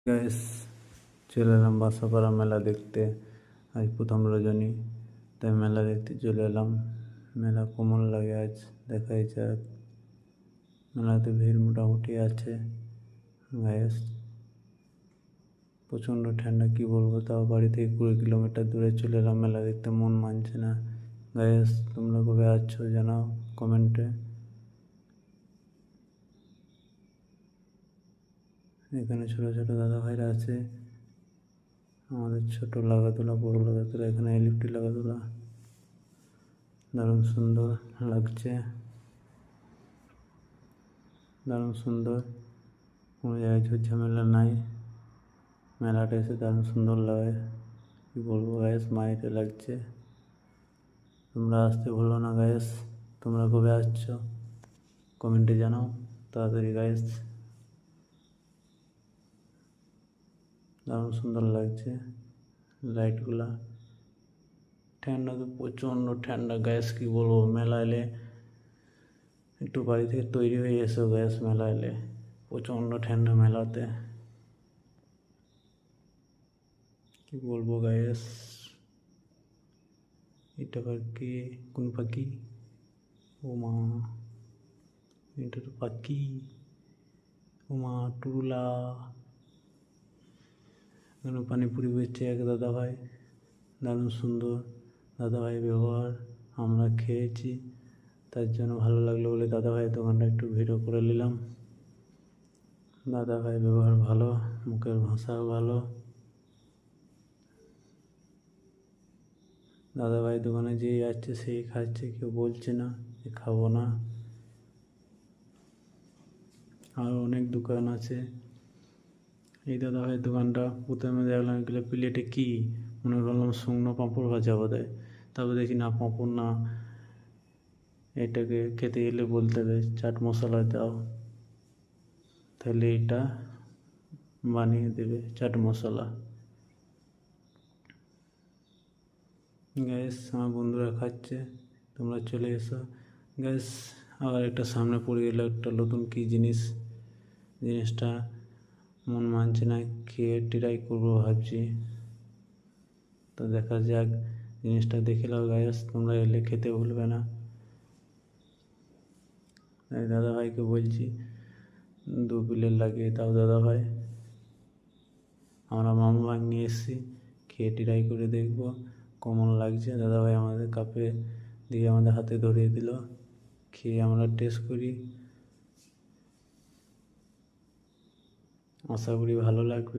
Guys, চলে এলাম বাসাপাড়া মেলা দেখতে। আজ প্রথম রজনী, তাই মেলা দেখতে চলে এলাম। মেলা কেমন লাগে আজ দেখাই যাক। মেলাতে ভিড় মোটামুটি আছে গাইস। প্রচণ্ড ঠান্ডা, কি বলবো, তাও বাড়ি থেকে 20 কিলোমিটার দূরে চলে এলাম মেলা দেখতে। মন মানছে না গাইস। তোমরা কবে আছো জানাও কমেন্টে। এখানে ছোট ছোট দাদা ভাইরা আছে, আমাদের ছোট লাগাতোলা, বড় লাগাতোলা। এখানে এলইডি লাগাতোলা, দারুণ সুন্দর লাগছে, দারুণ সুন্দর। কোনো জায়গায় ঝামেলা নাই, মেলাটা এসে দারুণ সুন্দর লাগে। কী বলবো গায়েস, মাইরে লাগছে। তোমরা আসতে ভুলো না গায়েস। তোমরা কবে আসছো কমেন্টে জানাও তাড়াতাড়ি গায়েস। দারুণ সুন্দর লাগছে লাইটগুলা। ঠান্ডা তো প্রচণ্ড ঠান্ডা গ্যাস, কি বলবো। মেলা এলে একটু বাড়ি থেকে তৈরি হয়ে এসো গ্যাস। মেলা এলে প্রচণ্ড ঠান্ডা মেলাতে, কি বলবো গ্যাস। এটা কি, কোন পাখি? ও মা, এটা তো পাখি। ও মা, টুরুলা। এখানে পানিপুরি বেচছে এক দাদা ভাই, দারুণ সুন্দর দাদা ভাই ব্যবহার। আমরা খেয়েছি, তার জন্য ভালো লাগলো বলে দাদা ভাইয়ের দোকানটা একটু ভিডিও করে নিলাম। দাদা ভাই ব্যবহার ভালো, মুখের ভাষাও ভালো। দাদা ভাই দোকানে যে যাচ্ছে সেই খাচ্ছে, কেউ বলছে না যে খাবো না। আরও অনেক দোকান আছে। এই দাদা ভাইয়ের দোকানটা প্রথমে দেখলাম এগুলো প্লেটে কী, মনে করলাম শুকনো পাঁপড় ভাজা বোধহয়। তারপর দেখি না, পাঁপড় না, এটাকে খেতে গেলে বলতে হবে চাট মশলা দাও, তাহলে এটা বানিয়ে দেবে চাট মশলা। গ্যাস আমার বন্ধুরা খাচ্ছে, তোমরা চলে এসো গ্যাস। আবার একটা সামনে পড়ে গেলো একটা নতুন কী জিনিসটা মন মানছে না, খেয়ে ট্রাই করবো ভাবছি। তো দেখা যাক, জিনিসটা দেখে নাও গ্যাস। তোমরা এলে খেতে ভুলবে না। দাদা ভাইকে বলছি 2 প্লেট লাগিয়ে দাও দাদা ভাই। আমরা মামু ভাই নিয়ে এসেছি, খেয়ে ট্রাই করে দেখবো কেমন লাগছে। দাদা ভাই আমাদের কাপে দিয়ে আমাদের হাতে ধরিয়ে দিল, খেয়ে আমরা টেস্ট করি। আশা করি ভালো লাগবে।